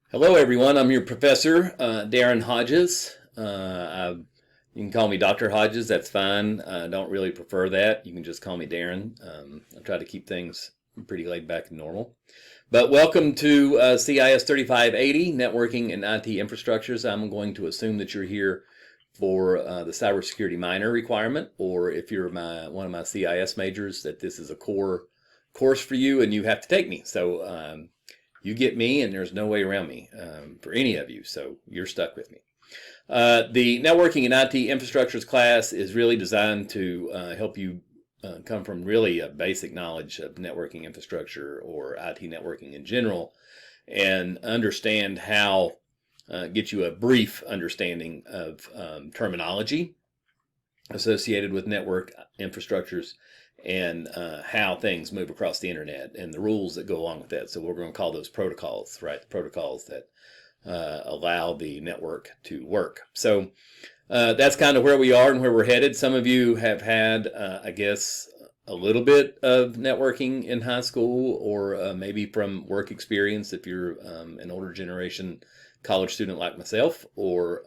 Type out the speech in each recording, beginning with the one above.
Hello, everyone. I'm your professor, Darren Hodges. You can call me Dr. Hodges. That's fine. I don't really prefer that. You can just call me Darren. I try to keep things pretty laid back and normal. But welcome to CIS 3580, Networking and IT Infrastructures. I'm going to assume that you're here for the cybersecurity minor requirement, or if you're one of my CIS majors, that this is a core course for you and you have to take me. So you get me, and there's no way around me for any of you, so you're stuck with me. The Networking and IT Infrastructures class is really designed to help you come from really a basic knowledge of networking infrastructure or IT networking in general and understand how, get you a brief understanding of terminology associated with network infrastructures and how things move across the internet and the rules that go along with that. So we're going to call those protocols, right? The protocols that allow the network to work. So that's kind of where we are and where we're headed. Some of you have had, I guess, a little bit of networking in high school, or maybe from work experience if you're an older generation college student like myself, or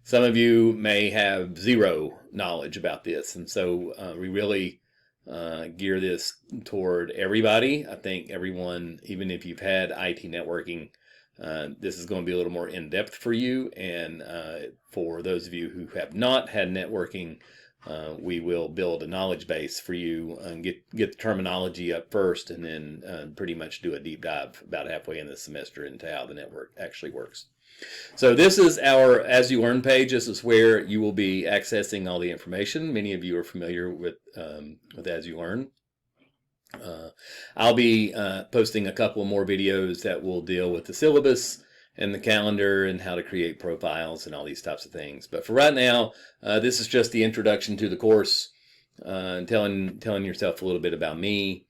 some of you may have zero knowledge about this, and so we really gear this toward everybody. I think everyone, even if you've had IT networking, this is going to be a little more in-depth for you, and for those of you who have not had networking, we will build a knowledge base for you and get the terminology up first, and then pretty much do a deep dive about halfway in the semester into how the network actually works. So this is our As You Learn page. This is where you will be accessing all the information. Many of you are familiar with As You Learn. I'll be posting a couple more videos that will deal with the syllabus and the calendar and how to create profiles and all these types of things. But for right now, this is just the introduction to the course, telling yourself a little bit about me.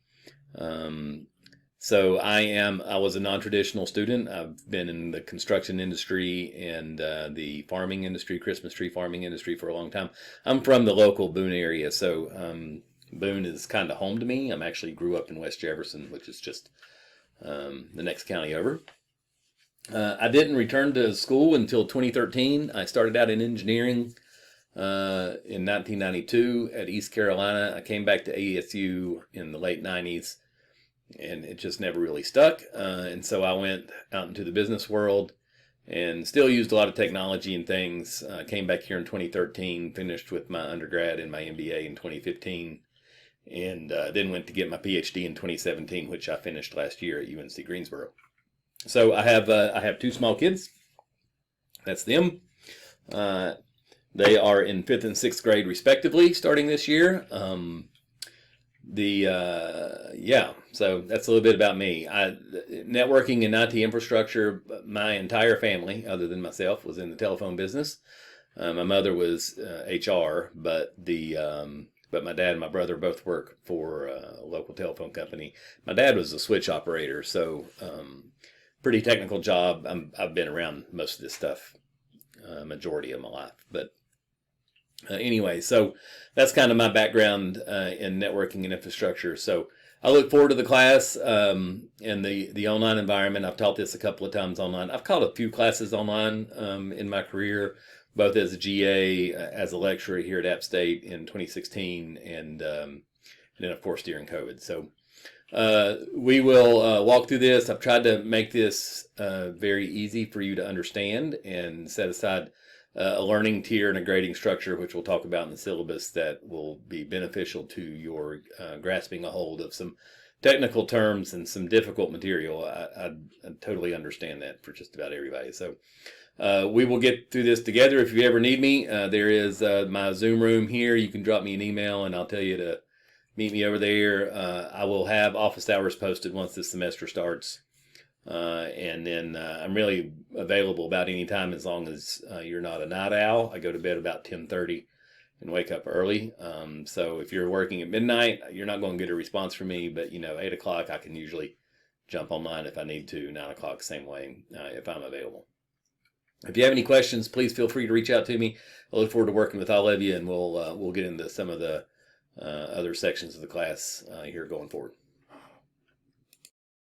So I was a non-traditional student. I've been in the construction industry and the farming industry, Christmas tree farming industry for a long time. I'm from the local Boone area, so Boone is kind of home to me. I actually grew up in West Jefferson, which is just the next county over. I didn't return to school until 2013. I started out in engineering in 1992 at East Carolina. I came back to ASU in the late 90s. And it just never really stuck. And so I went out into the business world and still used a lot of technology and things. Came back here in 2013, finished with my undergrad and my MBA in 2015, and then went to get my PhD in 2017, which I finished last year at UNC Greensboro. So I have two small kids. That's them. They are in 5th and 6th grade respectively, starting this year. So that's a little bit about me. Networking and IT infrastructure, my entire family, other than myself, was in the telephone business. My mother was HR, but my dad and my brother both work for a local telephone company. My dad was a switch operator, so pretty technical job. I've been around most of this stuff, majority of my life, but anyway, so that's kind of my background in networking and infrastructure. So I look forward to the class and the online environment. I've taught this a couple of times online. I've taught a few classes online in my career, both as a GA, as a lecturer here at App State in 2016, and then of course during COVID. So we will walk through this. I've tried to make this very easy for you to understand and set aside a learning tier and a grading structure, which we'll talk about in the syllabus, that will be beneficial to your grasping a hold of some technical terms and some difficult material. I totally understand that for just about everybody. So we will get through this together. If you ever need me, there is my Zoom room here. You can drop me an email and I'll tell you to meet me over there. I will have office hours posted once this semester starts. And then I'm really available about any time as long as you're not a night owl. I go to bed about 10:30 and wake up early. So if you're working at midnight, you're not going to get a response from me. But 8 o'clock, I can usually jump online if I need to. 9 o'clock, same way, if I'm available. If you have any questions, please feel free to reach out to me. I look forward to working with all of you, and we'll get into some of the other sections of the class here going forward.